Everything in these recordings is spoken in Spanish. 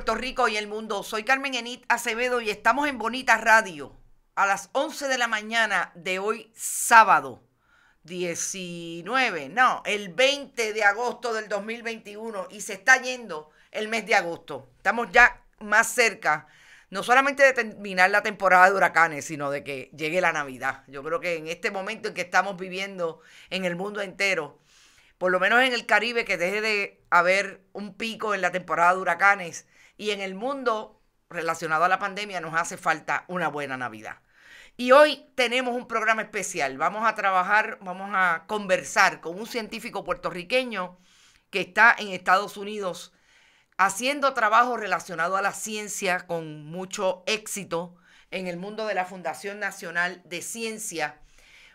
Puerto Rico y el mundo. Soy Carmen Enit Acevedo y estamos en Bonita Radio a las 11 de la mañana de hoy sábado el 20 de agosto del 2021 y se está yendo el mes de agosto. Estamos ya más cerca, no solamente de terminar la temporada de huracanes, sino de que llegue la Navidad. Yo creo que en este momento en que estamos viviendo en el mundo entero, por lo menos en el Caribe, que deje de haber un pico en la temporada de huracanes, y en el mundo relacionado a la pandemia nos hace falta una buena Navidad. Y hoy tenemos un programa especial. Vamos a conversar con un científico puertorriqueño que está en Estados Unidos haciendo trabajo relacionado a la ciencia con mucho éxito en el mundo de la Fundación Nacional de Ciencia,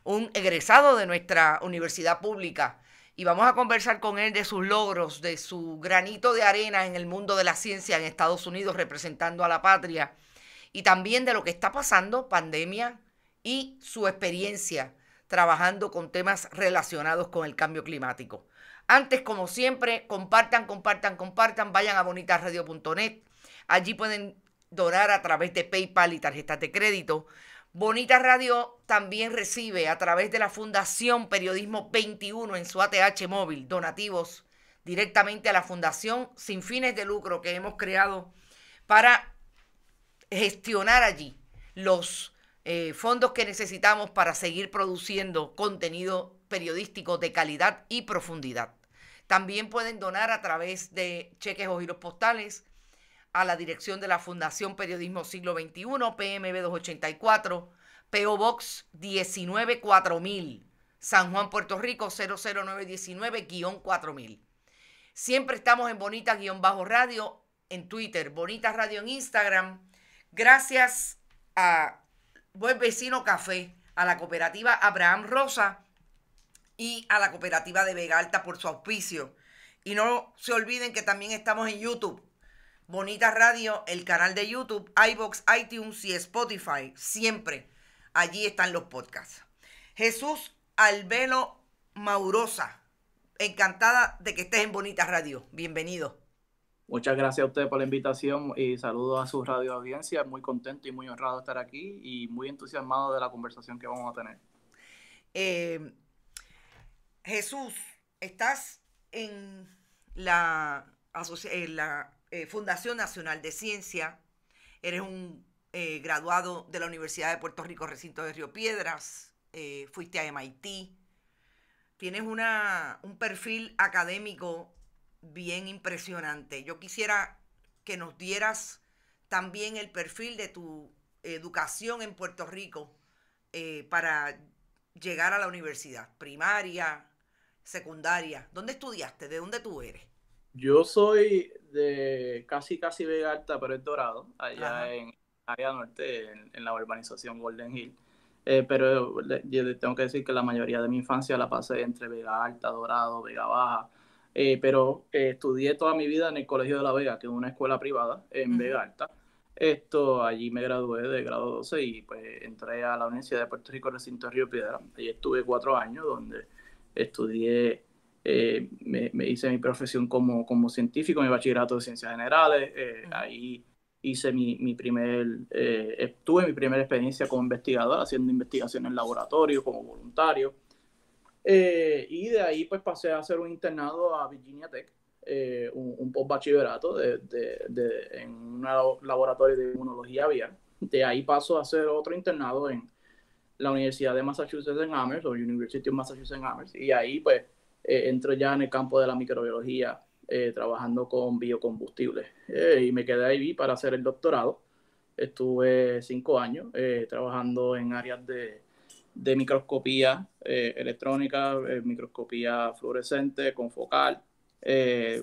un egresado de nuestra universidad pública. Y vamos a conversar con él de sus logros, de su granito de arena en el mundo de la ciencia en Estados Unidos representando a la patria y también de lo que está pasando, pandemia, y su experiencia trabajando con temas relacionados con el cambio climático. Antes, como siempre, compartan, vayan a bonitasradio.net. Allí pueden donar a través de PayPal y tarjetas de crédito. Bonita Radio también recibe a través de la Fundación Periodismo 21 en su ATH móvil donativos directamente a la fundación sin fines de lucro que hemos creado para gestionar allí los fondos que necesitamos para seguir produciendo contenido periodístico de calidad y profundidad. También pueden donar a través de cheques o giros postales a la dirección de la Fundación Periodismo Siglo XXI, PMB 284, P.O. Box 194000, San Juan, Puerto Rico 00919-4000. Siempre estamos en Bonita-Radio en Twitter, Bonita Radio en Instagram. Gracias a Buen Vecino Café, a la cooperativa Abraham Rosa y a la cooperativa de Vega Alta por su auspicio. Y no se olviden que también estamos en YouTube. Bonita Radio, el canal de YouTube, iVoox, iTunes y Spotify. Siempre allí están los podcasts. Jesús Albelo Maurosa, encantada de que estés en Bonita Radio. Bienvenido. Muchas gracias a ustedes por la invitación y saludos a su radio audiencia. Muy contento y muy honrado de estar aquí y muy entusiasmado de la conversación que vamos a tener. Jesús, estás en la Fundación Nacional de Ciencia, eres un graduado de la Universidad de Puerto Rico, recinto de Río Piedras, fuiste a MIT, tienes un perfil académico bien impresionante. Yo quisiera que nos dieras también el perfil de tu educación en Puerto Rico para llegar a la universidad, primaria, secundaria. ¿Dónde estudiaste? ¿De dónde tú eres? Yo soy de casi Vega Alta, pero es Dorado, allá Ajá. en área norte, en la urbanización Golden Hill. Pero yo tengo que decir que la mayoría de mi infancia la pasé entre Vega Alta, Dorado, Vega Baja. Pero estudié toda mi vida en el Colegio de La Vega, que es una escuela privada en Vega Alta. Allí me gradué de grado 12 y pues entré a la Universidad de Puerto Rico, recinto de Río Piedras. Allí estuve 4 años donde estudié. Me hice mi profesión como científico, mi bachillerato de ciencias generales. Ahí hice tuve mi primera experiencia como investigador, haciendo investigación en laboratorio, como voluntario. Y de ahí pues pasé a hacer un internado a Virginia Tech, un postbachillerato en un laboratorio de inmunología aviar. De ahí paso a hacer otro internado en la Universidad de Massachusetts en Amherst, o University of Massachusetts en Amherst, y ahí pues entro ya en el campo de la microbiología, trabajando con biocombustibles. Y me quedé ahí para hacer el doctorado. Estuve 5 años trabajando en áreas de microscopía electrónica, microscopía fluorescente, con focal,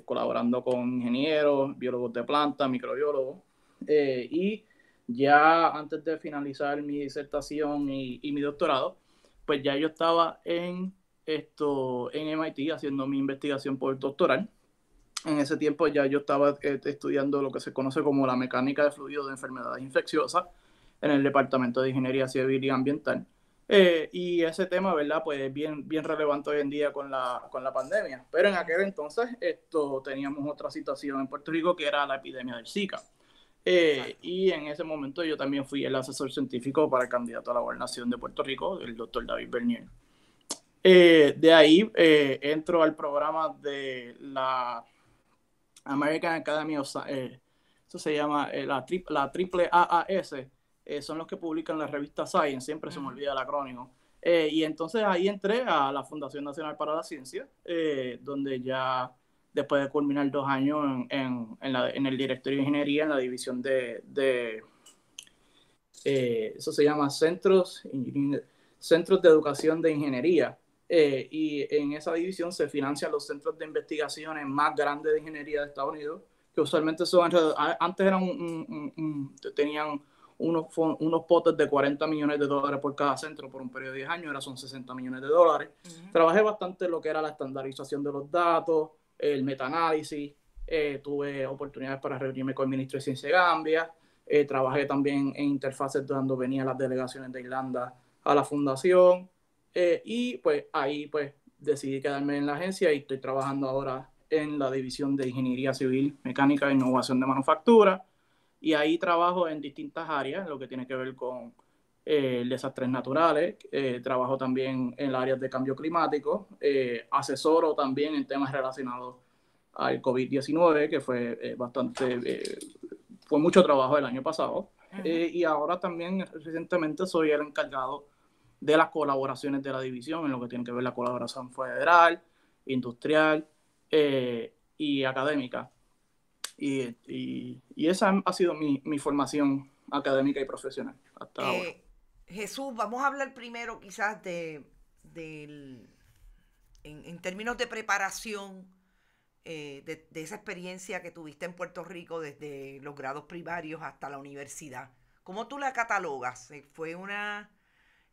colaborando con ingenieros, biólogos de planta, microbiólogos. Y ya antes de finalizar mi disertación y mi doctorado, pues ya yo estaba en MIT haciendo mi investigación postdoctoral. En ese tiempo ya yo estaba estudiando lo que se conoce como la mecánica de fluidos de enfermedades infecciosas en el Departamento de Ingeniería Civil y Ambiental. Y ese tema, ¿verdad? Pues es bien relevante hoy en día con la pandemia. Pero en aquel entonces teníamos otra situación en Puerto Rico que era la epidemia del Zika. Y en ese momento yo también fui el asesor científico para el candidato a la gobernación de Puerto Rico, el doctor David Bernier. De ahí entro al programa de la American Academy of Science, eso se llama la triple AAS, son los que publican la revista Science, siempre se me olvida el acrónimo. Y entonces ahí entré a la Fundación Nacional para la Ciencia, donde ya después de culminar 2 años en el Directorio de Ingeniería, en la división eso se llama Centros de Educación de Ingeniería. Y en esa división se financian los centros de investigaciones más grandes de ingeniería de Estados Unidos, que usualmente son, antes eran tenían unos potes de $40 millones por cada centro por un periodo de 10 años, ahora son $60 millones. Trabajé bastante en lo que era la estandarización de los datos, el metaanálisis, tuve oportunidades para reunirme con el ministro de Ciencia de Gambia, trabajé también en interfaces cuando venían las delegaciones de Irlanda a la fundación, y pues ahí pues decidí quedarme en la agencia y estoy trabajando ahora en la división de Ingeniería Civil, Mecánica e Innovación de Manufactura, y ahí trabajo en distintas áreas, lo que tiene que ver con desastres naturales, trabajo también en las áreas de cambio climático, asesoro también en temas relacionados al COVID-19, que fue fue mucho trabajo el año pasado, y ahora también recientemente soy el encargado de las colaboraciones de la división, en lo que tiene que ver la colaboración federal, industrial y académica. Y esa ha sido mi formación académica y profesional hasta ahora. Jesús, vamos a hablar primero quizás en términos de preparación de esa experiencia que tuviste en Puerto Rico desde los grados primarios hasta la universidad. ¿Cómo tú la catalogas?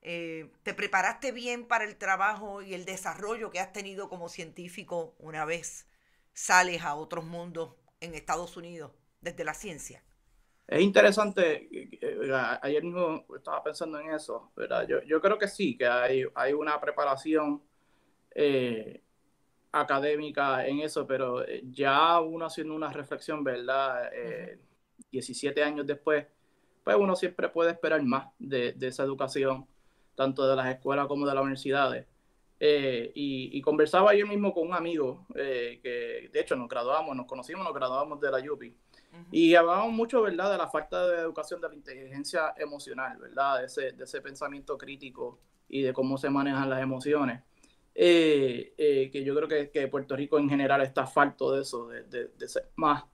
¿Te preparaste bien para el trabajo y el desarrollo que has tenido como científico una vez sales a otros mundos en Estados Unidos desde la ciencia? Es interesante, ayer mismo estaba pensando en eso, ¿verdad? Yo creo que sí, que hay una preparación académica en eso, pero ya uno haciendo una reflexión, ¿verdad? 17 años después, pues uno siempre puede esperar más de esa educación, tanto de las escuelas como de las universidades. Y conversaba ayer mismo con un amigo que de hecho nos graduamos de la UPI. Y hablábamos mucho, ¿verdad?, de la falta de educación de la inteligencia emocional, ¿verdad?, de ese pensamiento crítico y de cómo se manejan las emociones. Que yo creo que Puerto Rico en general está falto de eso, de ser más,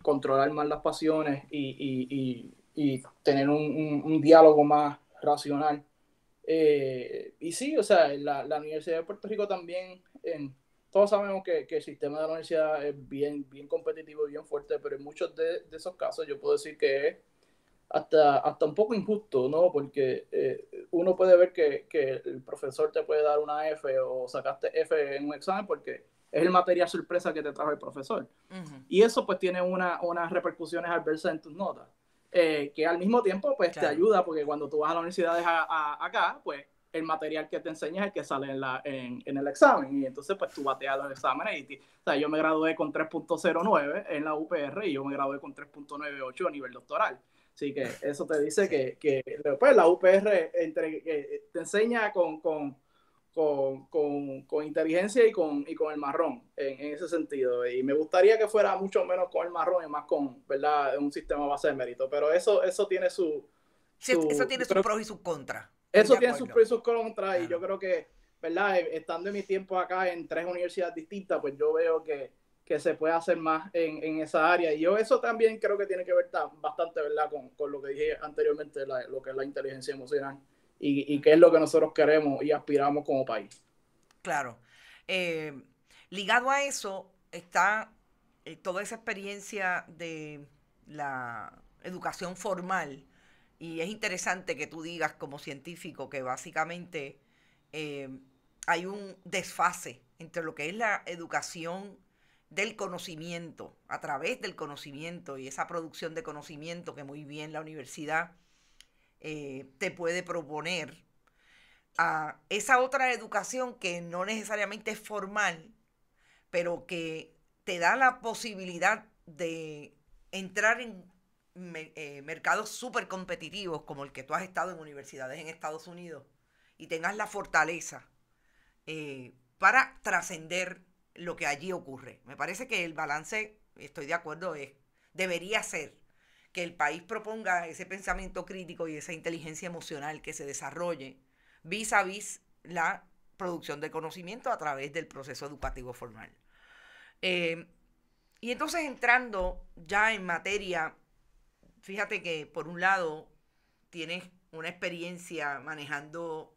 controlar más las pasiones y tener un diálogo más racional. Y sí, o sea, la Universidad de Puerto Rico también, todos sabemos que el sistema de la universidad es bien competitivo y bien fuerte, pero en muchos de esos casos yo puedo decir que es hasta un poco injusto, ¿no? Porque uno puede ver que el profesor te puede dar una F o sacaste F en un examen porque es el material sorpresa que te trajo el profesor. Y eso pues tiene unas repercusiones adversas en tus notas. Que al mismo tiempo pues claro, te ayuda porque cuando tú vas a la universidad acá, pues el material que te enseña es el que sale en el examen, y entonces pues tú bateas los exámenes o sea, yo me gradué con 3.09 en la UPR y yo me gradué con 3.98 a nivel doctoral. Así que eso te dice que pues, la UPR te enseña con inteligencia y con el marrón en ese sentido. Y me gustaría que fuera mucho menos con el marrón y más con, ¿verdad?, un sistema base de mérito. Pero eso tiene eso tiene sus pros y sus contras. Eso tiene sus pros y sus contras. Claro. Y yo creo que, ¿verdad?, estando en mi tiempo acá en 3 universidades distintas, pues yo veo que se puede hacer más en esa área. Y yo eso también creo que tiene que ver bastante, ¿verdad?, con lo que dije anteriormente, lo que es la inteligencia emocional y qué es lo que nosotros queremos y aspiramos como país. Claro. Ligado a eso está toda esa experiencia de la educación formal. Y es interesante que tú digas como científico que básicamente hay un desfase entre lo que es la educación del conocimiento, a través del conocimiento y esa producción de conocimiento que muy bien la universidad te puede proponer a esa otra educación que no necesariamente es formal, pero que te da la posibilidad de entrar en mercados súper competitivos como el que tú has estado en universidades en Estados Unidos y tengas la fortaleza para trascender lo que allí ocurre. Me parece que el balance, estoy de acuerdo, debería ser que el país proponga ese pensamiento crítico y esa inteligencia emocional que se desarrolle vis a vis la producción de conocimiento a través del proceso educativo formal. Y entonces entrando ya en materia, fíjate que por un lado tienes una experiencia manejando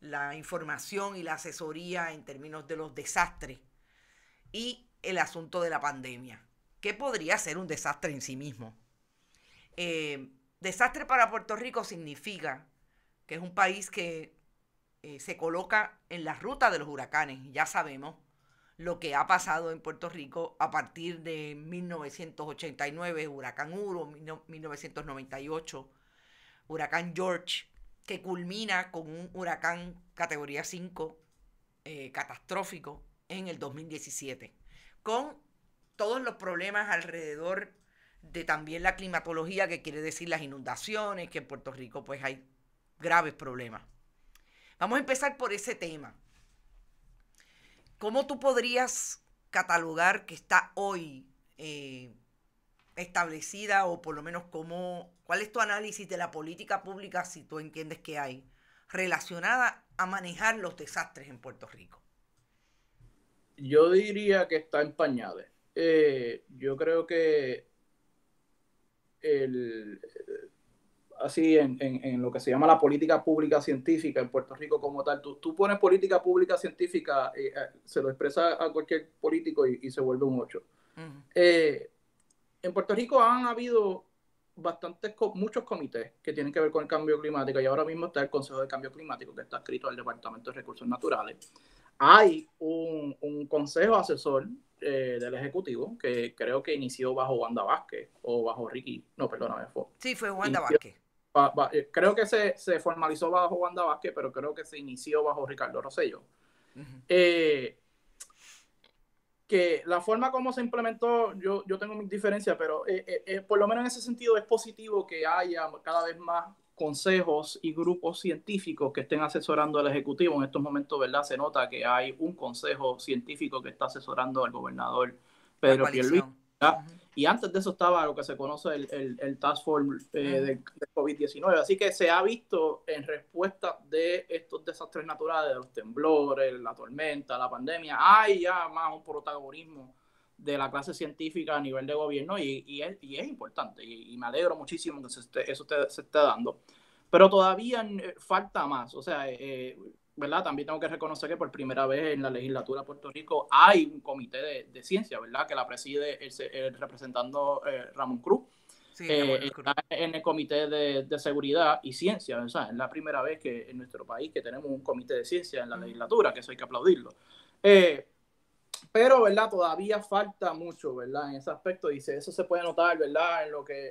la información y la asesoría en términos de los desastres y el asunto de la pandemia, que podría ser un desastre en sí mismo. Desastre para Puerto Rico significa que es un país que se coloca en la ruta de los huracanes. Ya sabemos lo que ha pasado en Puerto Rico a partir de 1989, huracán Uro, 1998, huracán George, que culmina con un huracán categoría 5 catastrófico en el 2017, con todos los problemas alrededor de también la climatología, que quiere decir las inundaciones, que en Puerto Rico pues hay graves problemas. Vamos a empezar por ese tema. ¿Cómo tú podrías catalogar que está hoy establecida, o por lo menos cuál es tu análisis de la política pública, si tú entiendes que hay, relacionada a manejar los desastres en Puerto Rico? Yo diría que está en pañales. Yo creo que así en lo que se llama la política pública científica en Puerto Rico como tal, tú pones política pública científica, se lo expresa a cualquier político y se vuelve un 8. Uh-huh. En Puerto Rico han habido muchos comités que tienen que ver con el cambio climático, y ahora mismo está el Consejo de Cambio Climático, que está adscrito al Departamento de Recursos Naturales. Hay un consejo asesor del Ejecutivo que creo que inició bajo Wanda Vázquez o bajo Ricky, no, perdóname. Sí, fue Wanda Vázquez. Creo que se formalizó bajo Wanda Vázquez, pero creo que se inició bajo Ricardo Rosselló. Uh-huh. Que la forma como se implementó, yo tengo mis diferencias, pero por lo menos en ese sentido es positivo que haya cada vez más consejos y grupos científicos que estén asesorando al Ejecutivo. En estos momentos, ¿verdad? Se nota que hay un consejo científico que está asesorando al gobernador Pedro Pierluisi. Uh-huh. Y antes de eso estaba lo que se conoce el Task Force de COVID-19. Así que se ha visto en respuesta de estos desastres naturales, de los temblores, la tormenta, la pandemia, hay ya más un protagonismo de la clase científica a nivel de gobierno, y es importante, y me alegro muchísimo que eso se esté dando. Pero todavía falta más, o sea, ¿verdad? También tengo que reconocer que por primera vez en la legislatura de Puerto Rico hay un comité de ciencia, ¿verdad? Que la preside el representando Ramón Cruz. Sí, está en el comité de seguridad y ciencia, o sea, es la primera vez que en nuestro país que tenemos un comité de ciencia en la legislatura, que eso hay que aplaudirlo. Pero, ¿verdad? Todavía falta mucho, ¿verdad? En ese aspecto, y eso se puede notar, ¿verdad? En lo que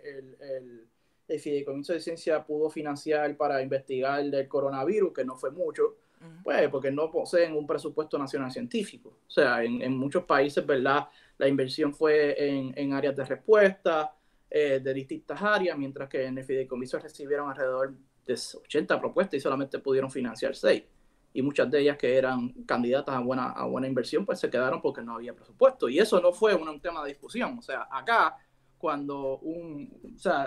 el Fideicomiso de Ciencia pudo financiar para investigar del coronavirus, que no fue mucho, pues porque no poseen un presupuesto nacional científico. O sea, en muchos países, ¿verdad? La inversión fue en áreas de respuesta, de distintas áreas, mientras que en el Fideicomiso recibieron alrededor de 80 propuestas y solamente pudieron financiar 6. Y muchas de ellas que eran candidatas a buena inversión, pues se quedaron porque no había presupuesto. Y eso no fue un tema de discusión. O sea, acá, cuando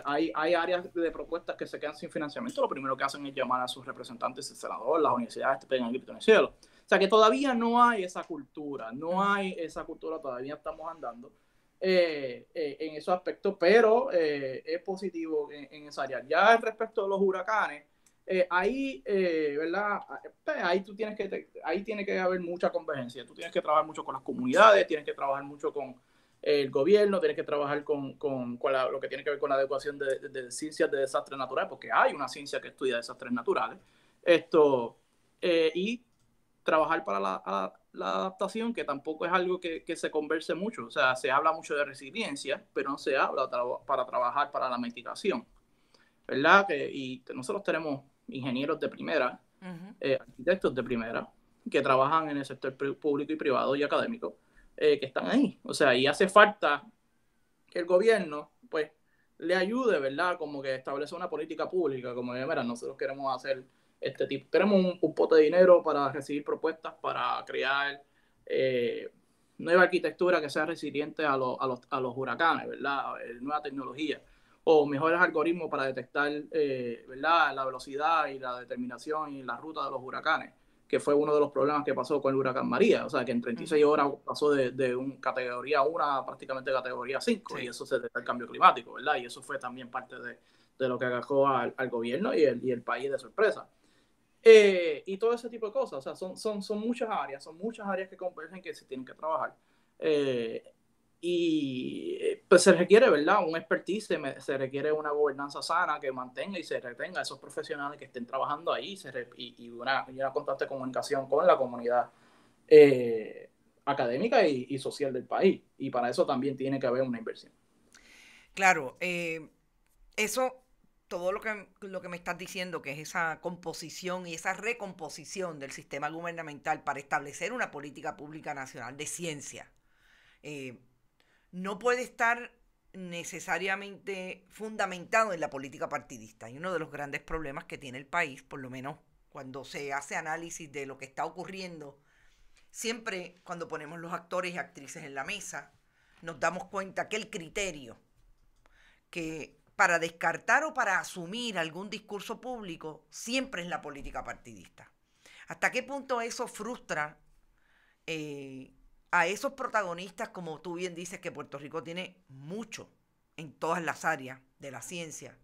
hay áreas de propuestas que se quedan sin financiamiento, lo primero que hacen es llamar a sus representantes, el senador, las universidades, te pegan el grito en el cielo. O sea, que todavía no hay esa cultura, todavía estamos andando en esos aspectos, pero es positivo en esa área. Ya respecto a los huracanes, ahí, ¿verdad? Ahí tiene que haber mucha convergencia. Tú tienes que trabajar mucho con las comunidades, tienes que trabajar mucho con el gobierno, tienes que trabajar con lo que tiene que ver con la adecuación de ciencias de desastres naturales, porque hay una ciencia que estudia desastres naturales. Y trabajar para la adaptación, que tampoco es algo que se converse mucho. O sea, se habla mucho de resiliencia, pero no se habla para trabajar para la mitigación, ¿verdad? Y nosotros tenemos ingenieros de primera arquitectos de primera, que trabajan en el sector público y privado y académico, que están ahí. O sea, y hace falta que el gobierno, pues, le ayude, ¿verdad? Como que establece una política pública, como que, mira, nosotros queremos hacer este tipo, tenemos un pote de dinero para recibir propuestas para crear nueva arquitectura que sea resiliente a los huracanes, ¿verdad? Nueva tecnología o mejores algoritmos para detectar, ¿verdad? La velocidad y la determinación y la ruta de los huracanes, que fue uno de los problemas que pasó con el huracán María, o sea, que en 36 horas pasó de un categoría 1 a prácticamente categoría 5, sí. Y eso se debe al cambio climático, ¿verdad? Y eso fue también parte de lo que agarró al gobierno y el país de sorpresa. Y todo ese tipo de cosas, o sea, son muchas áreas que convergen que se tienen que trabajar. Y pues se requiere, ¿verdad? Un expertise, se requiere una gobernanza sana que mantenga y se retenga a esos profesionales que estén trabajando ahí y una constante comunicación con la comunidad académica y social del país. Y para eso también tiene que haber una inversión. Claro, eso, todo lo que me estás diciendo, que es esa composición y esa recomposición del sistema gubernamental para establecer una política pública nacional de ciencia, no puede estar necesariamente fundamentado en la política partidista. Y uno de los grandes problemas que tiene el país, por lo menos cuando se hace análisis de lo que está ocurriendo, siempre cuando ponemos los actores y actrices en la mesa, nos damos cuenta que el criterio que para descartar o para asumir algún discurso público siempre es la política partidista. ¿Hasta qué punto eso frustra a esos protagonistas, como tú bien dices, que Puerto Rico tiene mucho en todas las áreas de la ciencia,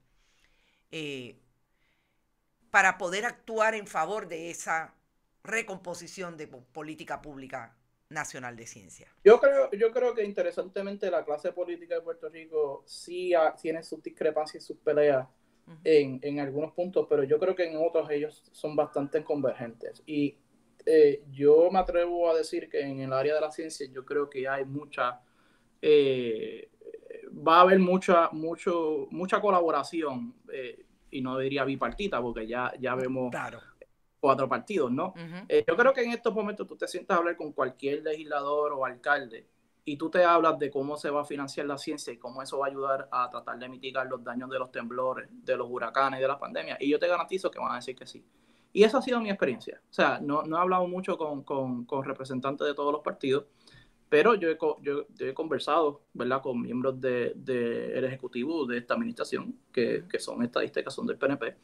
para poder actuar en favor de esa recomposición de política pública nacional de ciencia? Yo creo que interesantemente la clase política de Puerto Rico sí tiene sus discrepancias y sus peleas en algunos puntos, pero yo creo que en otros ellos son bastante convergentes. Y yo me atrevo a decir que en el área de la ciencia yo creo que hay va a haber mucha colaboración, y no diría bipartita, porque ya vemos... Claro. 4 partidos, ¿no? Yo creo que en estos momentos tú te sientas a hablar con cualquier legislador o alcalde y tú te hablas de cómo se va a financiar la ciencia y cómo eso va a ayudar a tratar de mitigar los daños de los temblores, de los huracanes y de las pandemias. Y yo te garantizo que van a decir que sí. Y esa ha sido mi experiencia. O sea, no he hablado mucho con representantes de todos los partidos, pero yo he conversado, ¿verdad?, con miembros del ejecutivo de esta administración, que son estadistas, que son del PNP.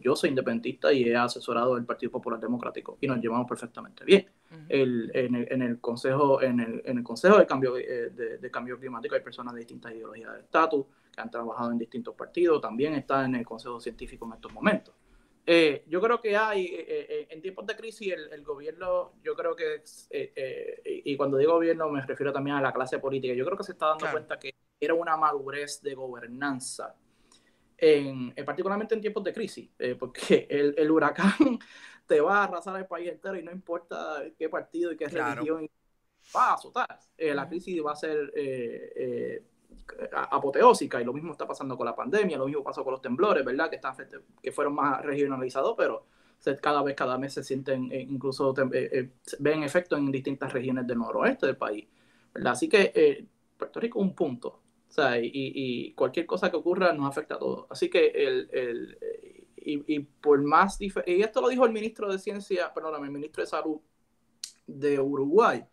Yo soy independentista y he asesorado el Partido Popular Democrático y nos llevamos perfectamente bien. En el Consejo de Cambio Climático hay personas de distintas ideologías de estatus que han trabajado en distintos partidos, también está en el Consejo Científico en estos momentos. Yo creo que en tiempos de crisis el gobierno, yo creo que, y cuando digo gobierno me refiero también a la clase política, yo creo que se está dando cuenta que era una madurez de gobernanza, particularmente en tiempos de crisis, porque el huracán te va a arrasar el país entero y no importa qué partido y qué religión va a azotar. La crisis va a ser apoteósica, y lo mismo está pasando con la pandemia, lo mismo pasó con los temblores, ¿verdad? Que fueron más regionalizados, pero cada mes se sienten, incluso ven efectos en distintas regiones del noroeste del país, ¿verdad? Así que Puerto Rico es un punto. O sea, y cualquier cosa que ocurra nos afecta a todos. Así que por más y esto lo dijo el ministro de Ciencia, perdóname, el ministro de Salud de Uruguay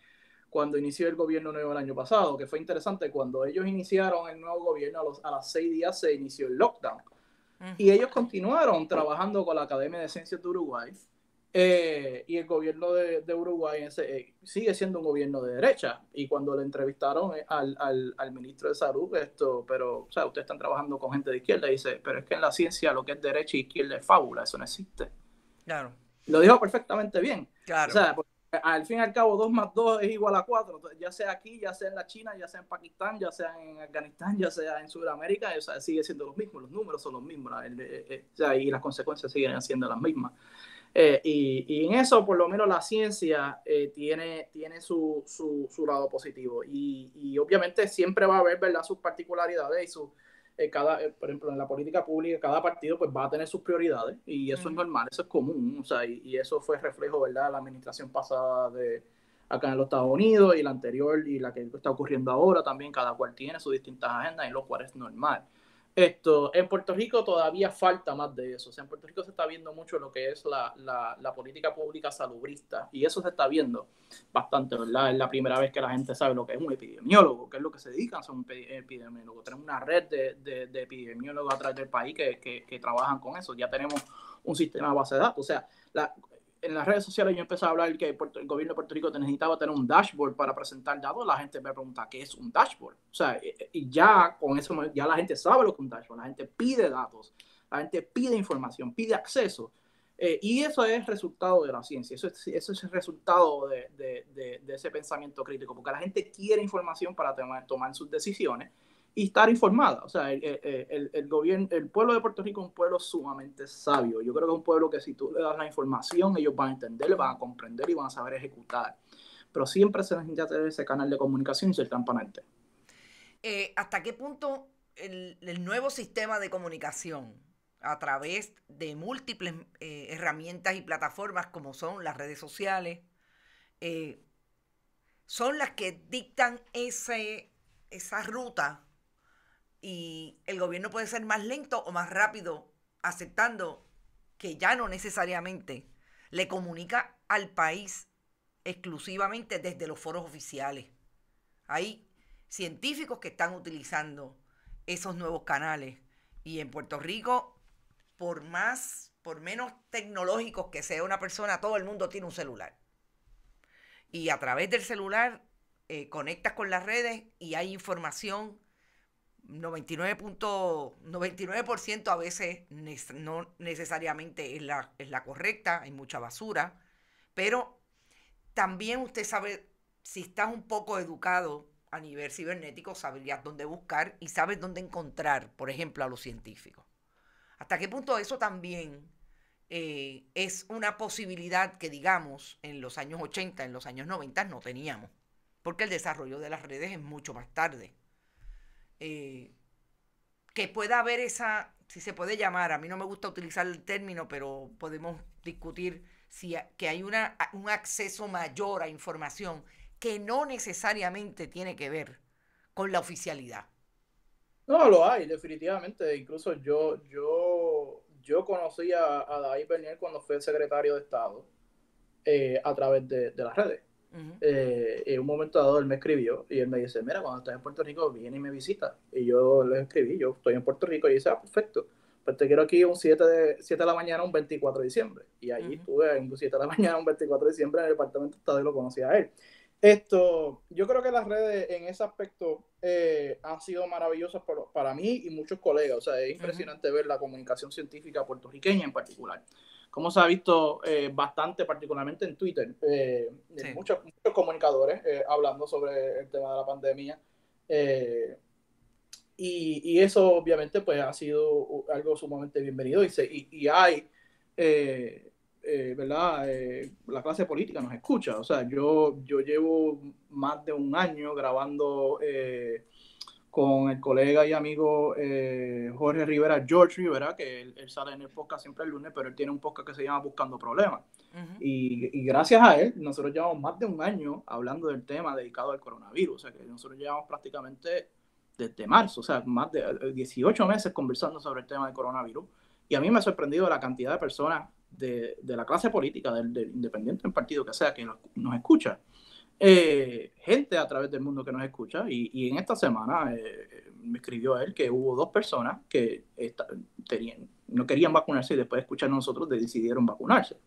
cuando inició el gobierno nuevo el año pasado, que fue interesante. Cuando ellos iniciaron el nuevo gobierno, a los 6 días se inició el lockdown. Y ellos continuaron trabajando con la Academia de Ciencias de Uruguay. Y el gobierno de Uruguay sigue siendo un gobierno de derecha. Y cuando le entrevistaron al ministro de Salud, pero, o sea, ustedes están trabajando con gente de izquierda, y dice, pero es que en la ciencia lo que es derecha y izquierda es fábula, eso no existe. Claro. Lo dijo perfectamente bien. Claro. O sea, al fin y al cabo 2 más 2 es igual a 4, ya sea aquí, ya sea en la China, ya sea en Pakistán, ya sea en Afganistán, ya sea en Sudamérica, o sea, sigue siendo los mismos, los números son los mismos, o sea, y las consecuencias siguen siendo las mismas. Y en eso, por lo menos, la ciencia tiene su lado positivo. Y obviamente siempre va a haber, ¿verdad?, sus particularidades por ejemplo, en la política pública, cada partido pues va a tener sus prioridades y eso es normal, eso es común, o sea, y eso fue reflejo, ¿verdad?, de la administración pasada de acá en los Estados Unidos y la anterior y la que está ocurriendo ahora también, cada cual tiene sus distintas agendas, y lo cual es normal. En Puerto Rico todavía falta más de eso. O sea, en Puerto Rico se está viendo mucho lo que es la política pública salubrista y eso se está viendo bastante, ¿verdad? Es la primera vez que la gente sabe lo que es un epidemiólogo, qué es lo que se dedican a ser un epidemiólogo. Tenemos una red de epidemiólogos a través del país que trabajan con eso. Ya tenemos un sistema de base de datos. O sea, en las redes sociales yo empecé a hablar que el gobierno de Puerto Rico necesitaba tener un dashboard para presentar datos. La gente me pregunta qué es un dashboard. O sea, y ya con eso ya la gente sabe lo que es un dashboard. La gente pide datos, la gente pide información, pide acceso. Y eso es resultado de la ciencia, eso es el resultado de ese pensamiento crítico, porque la gente quiere información para tomar sus decisiones y estar informada. O sea, el pueblo de Puerto Rico es un pueblo sumamente sabio. Yo creo que es un pueblo que si tú le das la información, ellos van a entender, van a comprender y van a saber ejecutar. Pero siempre se necesita tener ese canal de comunicación y ser transparente. ¿Hasta qué punto el nuevo sistema de comunicación a través de múltiples herramientas y plataformas como son las redes sociales son las que dictan esa ruta y el gobierno puede ser más lento o más rápido aceptando que ya no necesariamente le comunica al país exclusivamente desde los foros oficiales? Hay científicos que están utilizando esos nuevos canales y en Puerto Rico, por menos tecnológicos que sea una persona, todo el mundo tiene un celular. Y a través del celular conectas con las redes y hay información 99% a veces no necesariamente es la correcta, hay mucha basura, pero también usted sabe, si estás un poco educado a nivel cibernético, sabrías dónde buscar y sabes dónde encontrar, por ejemplo, a los científicos. ¿Hasta qué punto eso también es una posibilidad que, digamos, en los años 80, en los años 90 no teníamos? Porque el desarrollo de las redes es mucho más tarde. Que pueda haber esa, si se puede llamar, a mí no me gusta utilizar el término, pero podemos discutir que hay un acceso mayor a información que no necesariamente tiene que ver con la oficialidad. No, lo hay, definitivamente. Incluso yo conocí a David Bernier cuando fue secretario de Estado a través de las redes. En un momento dado él me escribió y él me dice, mira, cuando estás en Puerto Rico viene y me visita. Y yo le escribí, yo estoy en Puerto Rico, y dice, perfecto, pues te quiero aquí un 7 de la mañana, un 24 de diciembre. Y allí estuve un 7 de la mañana, un 24 de diciembre en el Departamento de Estado y lo conocí a él. Yo creo que las redes en ese aspecto han sido maravillosas para mí y muchos colegas. O sea, es impresionante ver la comunicación científica puertorriqueña en particular. Como se ha visto bastante, particularmente en Twitter, sí. muchos comunicadores hablando sobre el tema de la pandemia. Y eso obviamente pues ha sido algo sumamente bienvenido y hay, ¿verdad? La clase política nos escucha. O sea, yo llevo más de un año grabando con el colega y amigo George Rivera, que él sale en el podcast siempre el lunes, pero él tiene un podcast que se llama Buscando Problemas. Y gracias a él, nosotros llevamos más de un año hablando del tema dedicado al coronavirus. O sea, que nosotros llevamos prácticamente desde marzo, o sea, más de 18 meses conversando sobre el tema del coronavirus. Y a mí me ha sorprendido la cantidad de personas de la clase política, del independiente del partido que sea, que nos escucha. Gente a través del mundo que nos escucha y en esta semana me escribió él que hubo 2 personas que no querían vacunarse y después de escuchar a nosotros decidieron vacunarse.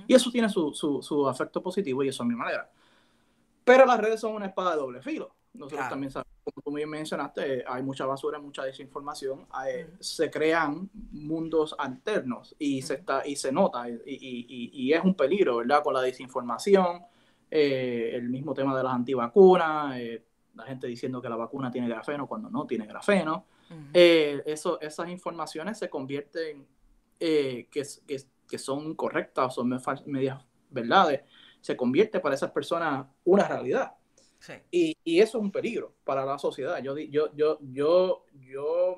Y eso tiene su efecto positivo y eso a mi manera. Pero las redes son una espada de doble filo. Nosotros también sabemos, como tú bien mencionaste, hay mucha basura, mucha desinformación, se crean mundos alternos y se nota y es un peligro, ¿verdad? Con la desinformación. El mismo tema de las antivacunas, la gente diciendo que la vacuna tiene grafeno cuando no tiene grafeno. Esas informaciones se convierten que son correctas, son medias verdades, se convierte para esas personas una realidad. Sí. Y eso es un peligro para la sociedad. Yo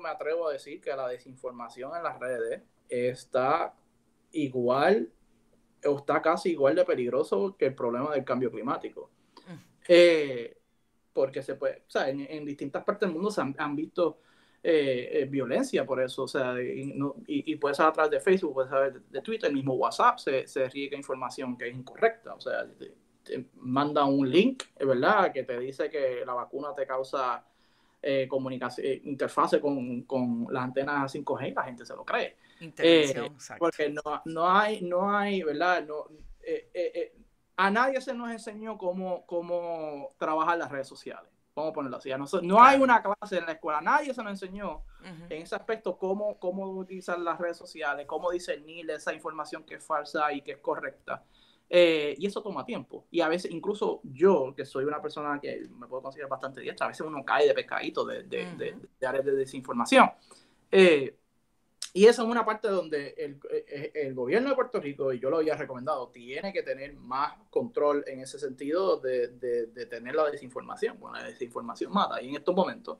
me atrevo a decir que la desinformación en las redes está igual o está casi igual de peligroso que el problema del cambio climático. Mm. Porque se puede, o sea, en distintas partes del mundo se han visto violencia por eso, o sea, y puede ser a través de Facebook, puede ser de Twitter, el mismo WhatsApp se riega información que es incorrecta, o sea, te manda un link, ¿verdad?, que te dice que la vacuna te causa comunicación, interfase con las antenas 5G y la gente se lo cree. Intervención, exacto. Porque no hay, ¿verdad? No, a nadie se nos enseñó cómo trabajar las redes sociales. Vamos a ponerlo así. No hay una clase en la escuela, nadie se nos enseñó en ese aspecto cómo utilizar las redes sociales, cómo discernir esa información que es falsa y que es correcta. Y eso toma tiempo. Y a veces, incluso yo, que soy una persona que me puedo considerar bastante diestra, a veces uno cae de pescadito de áreas de desinformación. Y esa es una parte donde el gobierno de Puerto Rico, y yo lo había recomendado, tiene que tener más control en ese sentido de tener la desinformación. Bueno, la desinformación mata. Y en estos momentos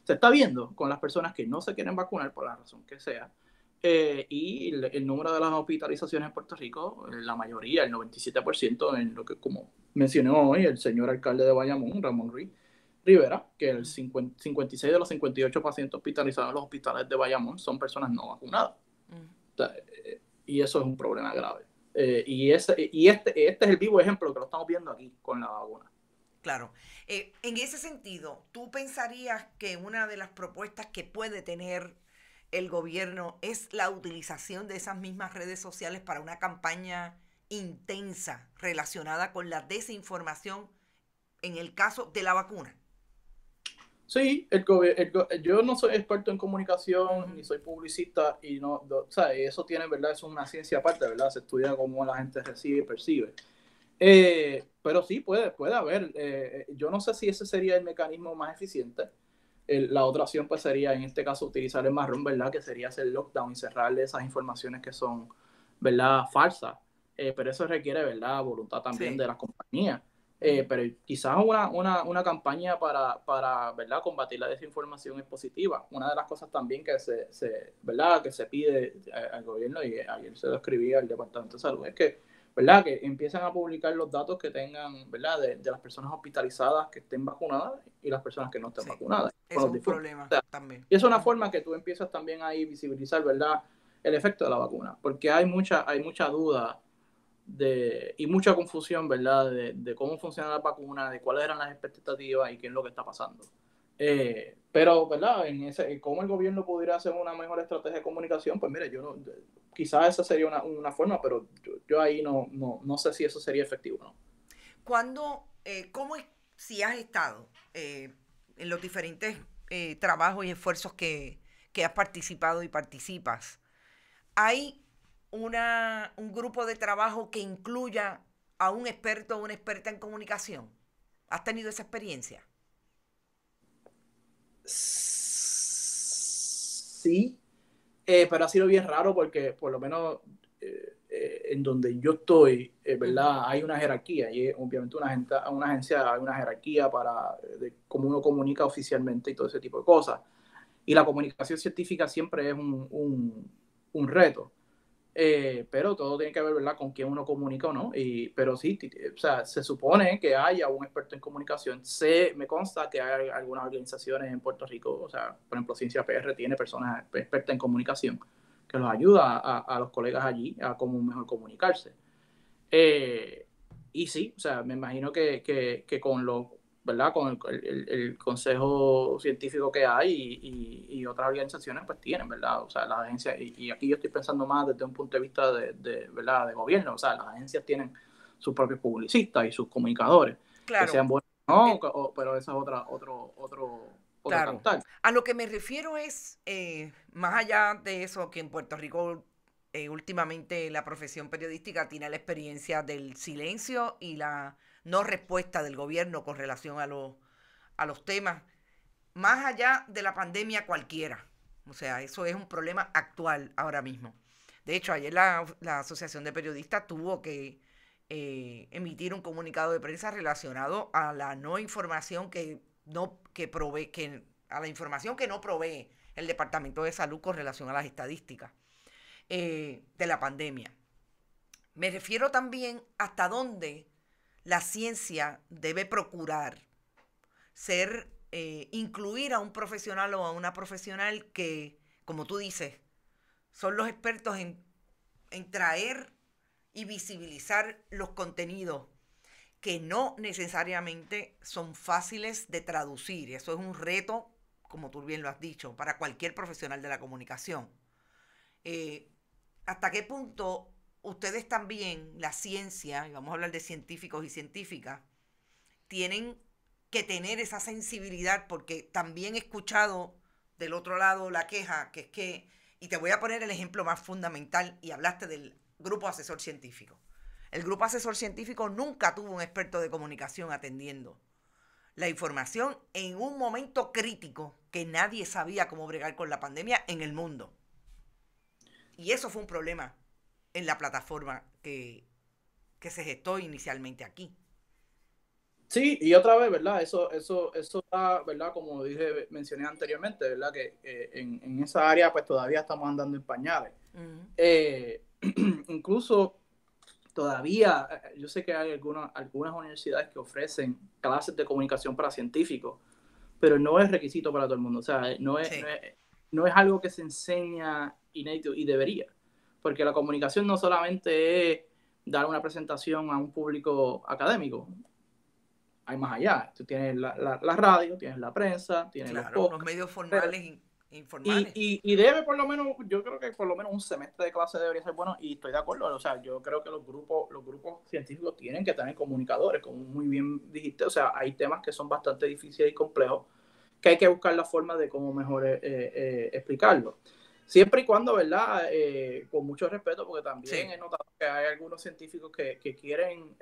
se está viendo con las personas que no se quieren vacunar por la razón que sea. Y el número de las hospitalizaciones en Puerto Rico, la mayoría, el 97%, en lo que, como mencionó hoy el señor alcalde de Bayamón, Ramón Ruiz Rivera, que el 56 de los 58 pacientes hospitalizados en los hospitales de Bayamón son personas no vacunadas. O sea, y eso es un problema grave. Y este es el vivo ejemplo que lo estamos viendo aquí con la vacuna. Claro. En ese sentido, ¿tú pensarías que una de las propuestas que puede tener el gobierno es la utilización de esas mismas redes sociales para una campaña intensa relacionada con la desinformación en el caso de la vacuna? Sí, yo no soy experto en comunicación ni soy publicista y o sea, eso tiene, ¿verdad? Eso es una ciencia aparte, ¿verdad? Se estudia cómo la gente recibe y percibe. Pero sí, puede haber. Yo no sé si ese sería el mecanismo más eficiente. La otra opción pues sería en este caso utilizar el marrón, ¿verdad? Que sería hacer lockdown y cerrarle esas informaciones que son, ¿verdad? Falsas. Pero eso requiere, ¿verdad? Voluntad también Sí. de las compañías. Pero quizás una campaña para, ¿verdad? Combatir la desinformación es positiva. Una de las cosas también que ¿verdad? Que se pide al gobierno, y ayer se lo escribí al Departamento de Salud, es que, ¿verdad? Que empiezan a publicar los datos que tengan, ¿verdad? De las personas hospitalizadas que estén vacunadas y las personas que no estén Sí, vacunadas. eso es un problema O sea, también. y es una forma que tú empiezas también ahí visibilizar, ¿verdad? El efecto de la vacuna, porque hay mucha duda y mucha confusión, ¿verdad? De cómo funciona la vacuna, de cuáles eran las expectativas y qué es lo que está pasando. Pero, ¿verdad? Cómo el gobierno pudiera hacer una mejor estrategia de comunicación, pues mire, quizás esa sería una forma, pero yo ahí no sé si eso sería efectivo, ¿no? ¿Cómo es, si has estado en los diferentes trabajos y esfuerzos que has participado y participas, hay un grupo de trabajo que incluya a un experto o una experta en comunicación? ¿Has tenido esa experiencia? Sí, pero ha sido bien raro porque por lo menos en donde yo estoy, ¿verdad? Hay una jerarquía y obviamente una agencia hay una jerarquía para de cómo uno comunica oficialmente y todo ese tipo de cosas. Y la comunicación científica siempre es un reto. Pero todo tiene que ver, ¿verdad?, con quién uno comunica o no. Pero sí, o sea, se supone que haya un experto en comunicación. Me consta que hay algunas organizaciones en Puerto Rico, o sea, por ejemplo, Ciencia PR tiene personas expertas en comunicación que los ayuda a los colegas allí a cómo mejor comunicarse. Y sí, o sea, me imagino que con ¿verdad? Con el consejo científico que hay y otras organizaciones, pues tienen, ¿verdad? O sea, las agencias, y aquí yo estoy pensando más desde un punto de vista ¿verdad? De gobierno, o sea, las agencias tienen sus propios publicistas y sus comunicadores, que Claro, sean buenos o el- no, pero eso es otro claro. cantar. A lo que me refiero es, más allá de eso, que en Puerto Rico últimamente la profesión periodística tiene la experiencia del silencio y la no respuesta del gobierno con relación a los temas, más allá de la pandemia cualquiera. O sea, eso es un problema actual ahora mismo. De hecho, ayer la Asociación de Periodistas tuvo que emitir un comunicado de prensa relacionado a la no información a la información que no provee el Departamento de Salud con relación a las estadísticas de la pandemia. Me refiero también hasta dónde la ciencia debe procurar incluir a un profesional o a una profesional que, como tú dices, son los expertos en traer y visibilizar los contenidos que no necesariamente son fáciles de traducir. Eso es un reto, como tú bien lo has dicho, para cualquier profesional de la comunicación. ¿Hasta qué punto ustedes también, la ciencia, y vamos a hablar de científicos y científicas, tienen que tener esa sensibilidad? Porque también he escuchado del otro lado la queja, que es que, y te voy a poner el ejemplo más fundamental, y hablaste del grupo asesor científico. El grupo asesor científico nunca tuvo un experto de comunicación atendiendo la información en un momento crítico que nadie sabía cómo bregar con la pandemia en el mundo. Y eso fue un problema en la plataforma que se gestó inicialmente aquí. Sí, y otra vez, ¿verdad? Eso da, ¿verdad? Como mencioné anteriormente, ¿verdad? Que en esa área pues todavía estamos andando en pañales. Incluso todavía, yo sé que hay algunas universidades que ofrecen clases de comunicación para científicos, pero no es requisito para todo el mundo. O sea, no es algo que se enseña inédito y debería. Porque la comunicación no solamente es dar una presentación a un público académico. Hay más allá. Tú tienes la radio, tienes la prensa, tienes los podcasts. Los medios formales e informales. Y debe por lo menos, yo creo que por lo menos un semestre de clase debería ser bueno, y estoy de acuerdo. O sea, yo creo que los grupos científicos tienen que tener comunicadores, como muy bien dijiste. O sea, hay temas que son bastante difíciles y complejos, que hay que buscar la forma de cómo mejor explicarlo. Siempre y cuando, ¿verdad? Con mucho respeto, porque también he notado que hay algunos científicos que quieren...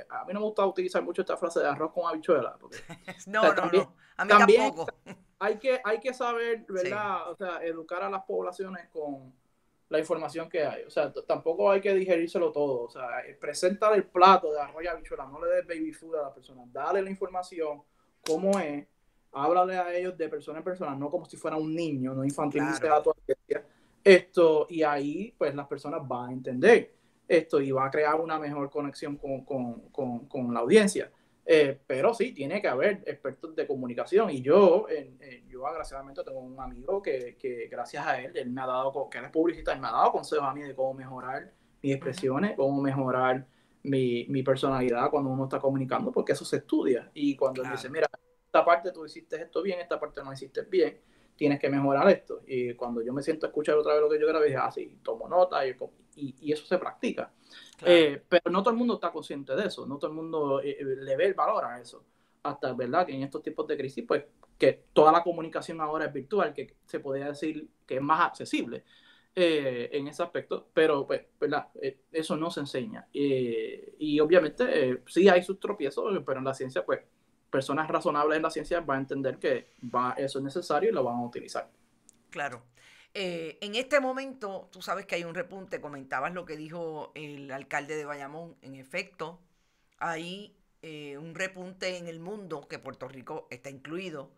a mí no me gusta utilizar mucho esta frase de arroz con habichuela. Porque, no. A mí tampoco. Hay que saber, ¿verdad? Sí. O sea, educar a las poblaciones con la información que hay. O sea, tampoco hay que digerírselo todo. O sea, presenta el plato de arroz y habichuela, no le des baby food a la persona. Dale la información, cómo es, háblale a ellos de persona en persona, no como si fuera un niño, no infantilice a tu audiencia. Y ahí, pues, las personas van a entender esto y va a crear una mejor conexión con la audiencia. Pero sí, tiene que haber expertos de comunicación. Y yo agraciadamente tengo un amigo que gracias a él me ha dado, que él es publicista, él me ha dado consejos a mí de cómo mejorar mis expresiones, cómo mejorar mi personalidad cuando uno está comunicando, porque eso se estudia. Y cuando él dice, mira, esta parte tú hiciste esto bien, esta parte no hiciste bien, tienes que mejorar esto. Y cuando yo me siento a escuchar otra vez lo que yo grabé, dije, sí, tomo nota y eso se practica. Claro. Pero no todo el mundo está consciente de eso, no todo el mundo le ve el valor a eso. Hasta, ¿verdad? Que en estos tipos de crisis, pues, que toda la comunicación ahora es virtual, que se podría decir que es más accesible en ese aspecto, pero, pues, ¿verdad? Eso no se enseña. Y obviamente, sí hay sus tropiezos, pero en la ciencia, pues, personas razonables en la ciencia van a entender que eso es necesario y lo van a utilizar. Claro. En este momento, tú sabes que hay un repunte, comentabas lo que dijo el alcalde de Bayamón. En efecto, hay un repunte en el mundo, que Puerto Rico está incluido,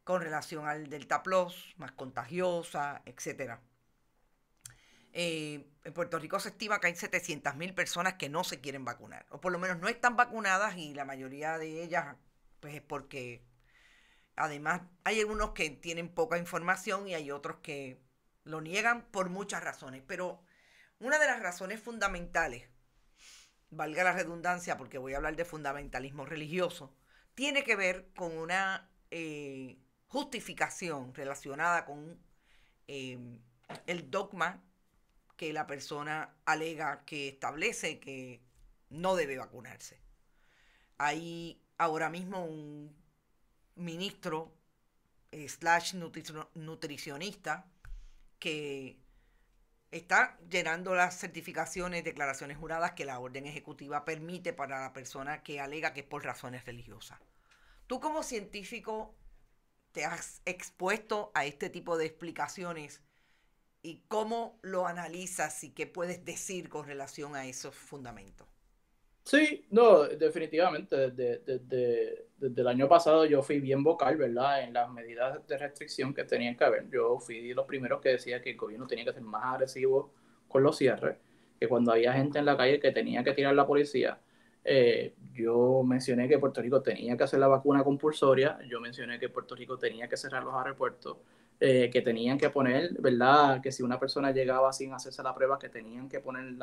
con relación al Delta Plus, más contagiosa, etc. En Puerto Rico se estima que hay 700,000 personas que no se quieren vacunar, o por lo menos no están vacunadas, y la mayoría de ellas pues es porque además hay algunos que tienen poca información y hay otros que lo niegan por muchas razones. Pero una de las razones fundamentales, valga la redundancia porque voy a hablar de fundamentalismo religioso, tiene que ver con una justificación relacionada con el dogma que la persona alega que establece que no debe vacunarse. Hay ahora mismo un ministro / nutricionista que está llenando las certificaciones, declaraciones juradas que la orden ejecutiva permite para la persona que alega que es por razones religiosas. Tú, como científico, te has expuesto a este tipo de explicaciones y cómo lo analizas y qué puedes decir con relación a esos fundamentos. Sí, no, definitivamente. Desde el año pasado yo fui bien vocal, ¿verdad? En las medidas de restricción que tenían que haber. Yo fui de los primeros que decía que el gobierno tenía que ser más agresivo con los cierres, que cuando había gente en la calle que tenía que tirar la policía. Yo mencioné que Puerto Rico tenía que hacer la vacuna compulsoria, yo mencioné que Puerto Rico tenía que cerrar los aeropuertos, que tenían que poner, ¿verdad? Que si una persona llegaba sin hacerse la prueba, que tenían que poner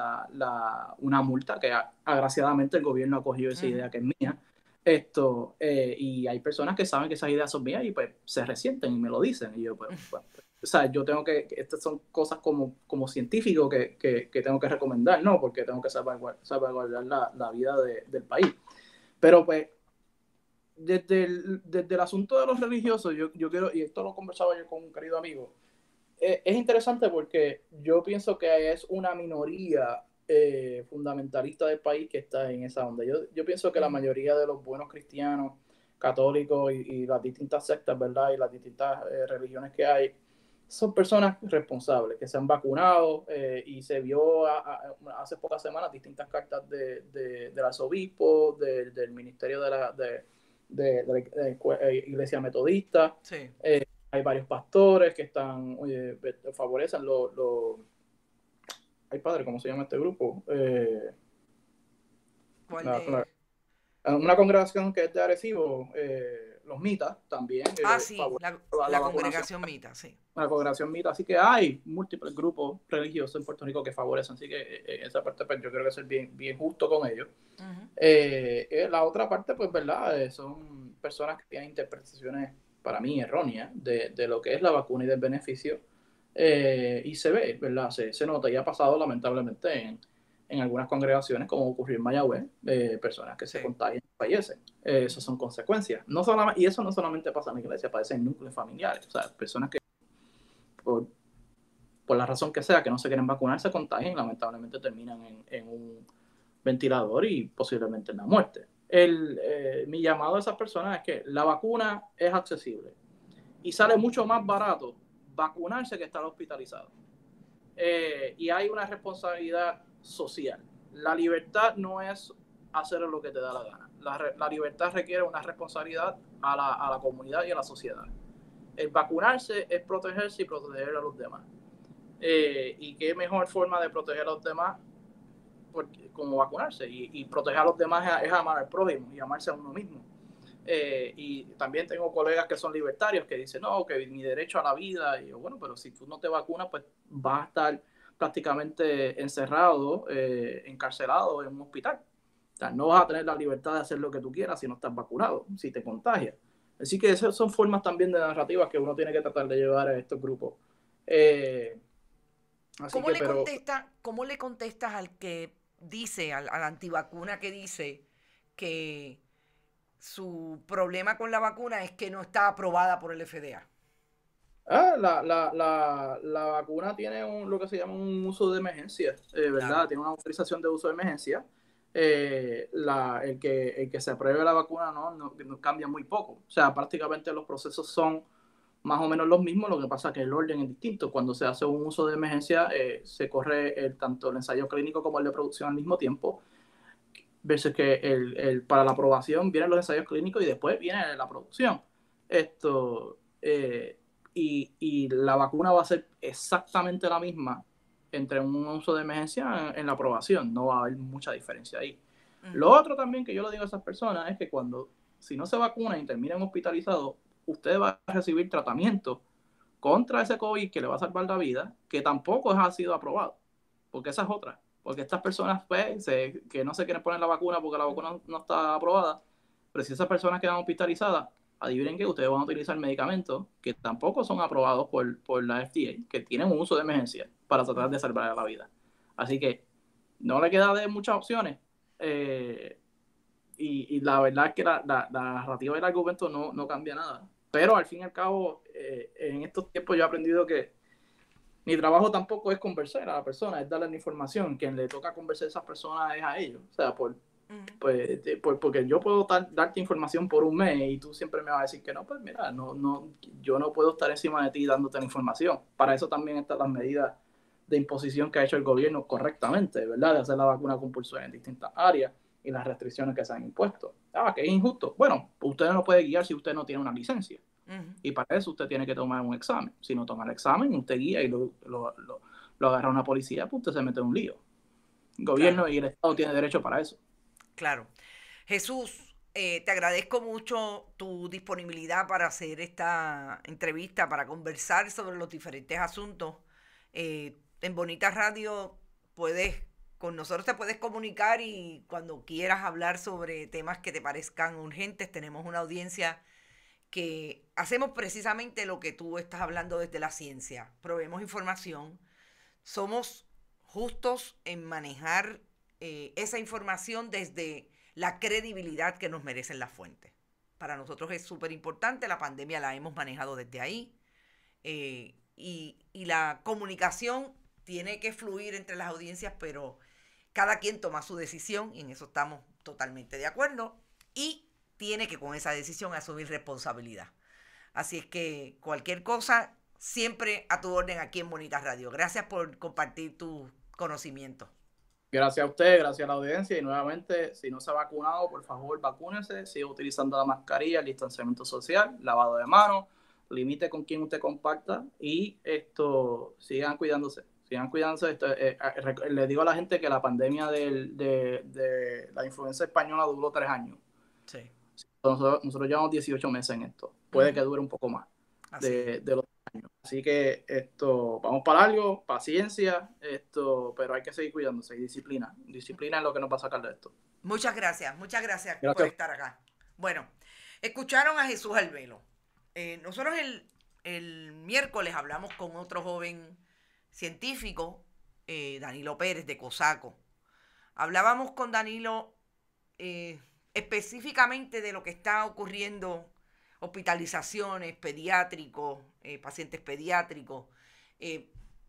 una multa, que agraciadamente el gobierno ha cogido esa idea que es mía. Y hay personas que saben que esas ideas son mías y pues se resienten y me lo dicen. Y yo, pues, o sea, yo tengo estas son cosas como científico que tengo que recomendar, ¿no? Porque tengo que salvaguardar la vida del país. Pero pues, desde el asunto de los religiosos, yo quiero, y esto lo conversaba yo con un querido amigo, es interesante porque yo pienso que es una minoría fundamentalista del país que está en esa onda. Yo pienso que la mayoría de los buenos cristianos, católicos y las distintas sectas, ¿verdad? Y las distintas religiones que hay, son personas responsables, que se han vacunado y se vio hace pocas semanas distintas cartas del arzobispo, del ministerio de la iglesia metodista. Sí. Hay varios pastores que favorecen Ay, padre, ¿cómo se llama este grupo? ¿Cuál de? Una congregación que es de Arecibo, los mitas también Sí, favorecen la la vacunación. congregación Mita, sí. Una congregación mita, así que hay múltiples grupos religiosos en Puerto Rico que favorecen, así que esa parte pues, yo creo que es bien, bien justo con ellos. La otra parte, pues, ¿verdad? Son personas que tienen interpretaciones, para mí, erróneas de lo que es la vacuna y del beneficio. Y se ve, ¿verdad? Se nota y ha pasado lamentablemente en algunas congregaciones, como ocurrió en Mayagüez, personas que se contagian y fallecen. Esas son consecuencias. Y eso no solamente pasa en la iglesia, pasa en núcleos familiares. O sea, personas que por la razón que sea, que no se quieren vacunar, se contagian y lamentablemente terminan en un ventilador y posiblemente en la muerte. Mi llamado a esas personas es que la vacuna es accesible y sale mucho más barato vacunarse que estar hospitalizado. Y hay una responsabilidad social. La libertad no es hacer lo que te da la gana. La libertad requiere una responsabilidad a la comunidad y a la sociedad. El vacunarse es protegerse y proteger a los demás. Y qué mejor forma de proteger a los demás como vacunarse. Y proteger a los demás es amar al prójimo y amarse a uno mismo. Y también tengo colegas que son libertarios que dicen, no, que mi derecho a la vida. Y yo, bueno, pero si tú no te vacunas, pues vas a estar prácticamente encerrado, encarcelado en un hospital. O sea, no vas a tener la libertad de hacer lo que tú quieras si no estás vacunado, si te contagias. Así que esas son formas también de narrativas que uno tiene que tratar de llevar a estos grupos. ¿Cómo le contestas al que dice, al antivacuna que dice que su problema con la vacuna es que no está aprobada por el FDA? La vacuna tiene lo que se llama un uso de emergencia, ¿verdad? Claro. Tiene una autorización de uso de emergencia. El que se apruebe la vacuna no cambia muy poco. O sea, prácticamente los procesos son más o menos los mismos, lo que pasa es que el orden es distinto. Cuando se hace un uso de emergencia, se corre tanto el ensayo clínico como el de producción al mismo tiempo, versus que para la aprobación vienen los ensayos clínicos y después viene la producción. Esto, y la vacuna va a ser exactamente la misma entre un uso de emergencia en la aprobación, no va a haber mucha diferencia ahí. Lo otro también que yo le digo a esas personas es que si no se vacunan y terminan hospitalizados, usted va a recibir tratamiento contra ese COVID que le va a salvar la vida, que tampoco ha sido aprobado, porque esa es otra. Porque estas personas pues, que no se quieren poner la vacuna porque la vacuna no está aprobada, pero si esas personas quedan hospitalizadas, adivinen que ustedes van a utilizar medicamentos que tampoco son aprobados por la FDA, que tienen un uso de emergencia para tratar de salvar la vida. Así que no le queda de muchas opciones. Y la verdad es que la narrativa del argumento no cambia nada. Pero al fin y al cabo, en estos tiempos yo he aprendido que mi trabajo tampoco es conversar a la persona, es darle la información. Quien le toca conversar a esas personas es a ellos. O sea, Pues porque yo puedo darte información por un mes y tú siempre me vas a decir que no, pues mira, yo no puedo estar encima de ti dándote la información. Para eso también están las medidas de imposición que ha hecho el gobierno correctamente, ¿verdad? De hacer la vacuna compulsoria en distintas áreas y las restricciones que se han impuesto. Que es injusto. Bueno, usted no puede guiar si usted no tiene una licencia. Y para eso usted tiene que tomar un examen. Si no toma el examen, usted guía y lo agarra una policía, pues usted se mete en un lío. El gobierno y el Estado tienen derecho para eso. Claro. Jesús, te agradezco mucho tu disponibilidad para hacer esta entrevista, para conversar sobre los diferentes asuntos. En Bonita Radio con nosotros te puedes comunicar y cuando quieras hablar sobre temas que te parezcan urgentes, tenemos una audiencia que hacemos precisamente lo que tú estás hablando desde la ciencia. Proveemos información, somos justos en manejar esa información desde la credibilidad que nos merecen las fuentes. Para nosotros es súper importante, la pandemia la hemos manejado desde ahí y la comunicación tiene que fluir entre las audiencias, pero cada quien toma su decisión y en eso estamos totalmente de acuerdo y tiene que con esa decisión asumir responsabilidad. Así es que cualquier cosa, siempre a tu orden aquí en Bonita Radio. Gracias por compartir tu conocimiento. Gracias a usted, gracias a la audiencia y nuevamente, si no se ha vacunado, por favor, vacúnese, siga utilizando la mascarilla, el distanciamiento social, lavado de manos, limite con quién usted compacta y sigan cuidándose. Les digo a la gente que la pandemia de la influenza española duró 3 años. Sí. Nosotros llevamos 18 meses en esto. Puede que dure un poco más de los años. Así que vamos para algo, paciencia, pero hay que seguir cuidándose y disciplina. Disciplina es lo que nos va a sacar de esto. Muchas gracias por estar acá. Bueno, escucharon a Jesús Albelo. Nosotros el miércoles hablamos con otro joven científico, Danilo Pérez de COSACO. Hablábamos con Danilo específicamente de lo que está ocurriendo, hospitalizaciones, pediátricos, pacientes pediátricos,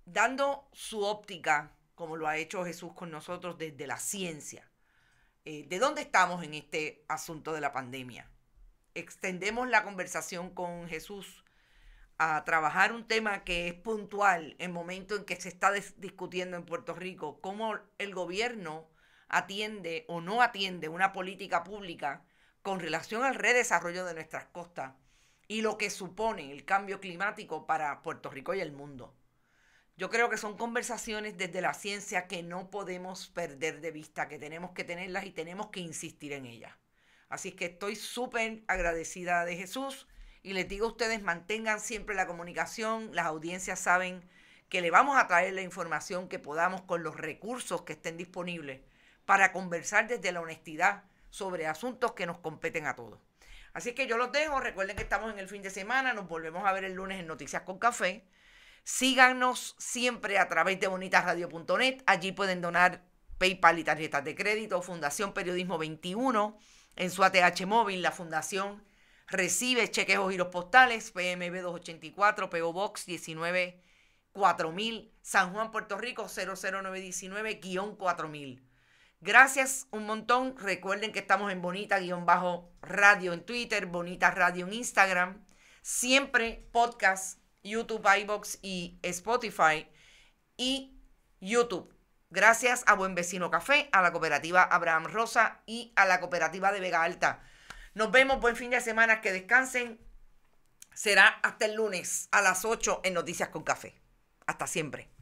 dando su óptica, como lo ha hecho Jesús con nosotros, desde la ciencia. ¿De dónde estamos en este asunto de la pandemia? Extendemos la conversación con Jesús a trabajar un tema que es puntual en el momento en que se está discutiendo en Puerto Rico, cómo el gobierno atiende o no atiende una política pública con relación al redesarrollo de nuestras costas y lo que supone el cambio climático para Puerto Rico y el mundo. Yo creo que son conversaciones desde la ciencia que no podemos perder de vista, que tenemos que tenerlas y tenemos que insistir en ellas. Así es que estoy súper agradecida de Jesús y les digo a ustedes, mantengan siempre la comunicación. Las audiencias saben que le vamos a traer la información que podamos con los recursos que estén disponibles para conversar desde la honestidad sobre asuntos que nos competen a todos. Así que yo los dejo. Recuerden que estamos en el fin de semana. Nos volvemos a ver el lunes en Noticias con Café. Síganos siempre a través de bonitasradio.net. Allí pueden donar PayPal y tarjetas de crédito. Fundación Periodismo 21 en su ATH móvil. La fundación recibe cheques o giros postales. PMB 284, PO Box 19-4000, San Juan, Puerto Rico 00919-4000. Gracias un montón. Recuerden que estamos en Bonita-Radio en Twitter, Bonita Radio en Instagram. Siempre podcast, YouTube, iVoox y Spotify y YouTube. Gracias a Buen Vecino Café, a la cooperativa Abraham Rosa y a la cooperativa de Vega Alta. Nos vemos, buen fin de semana, que descansen. Será hasta el lunes a las 8 en Noticias con Café. Hasta siempre.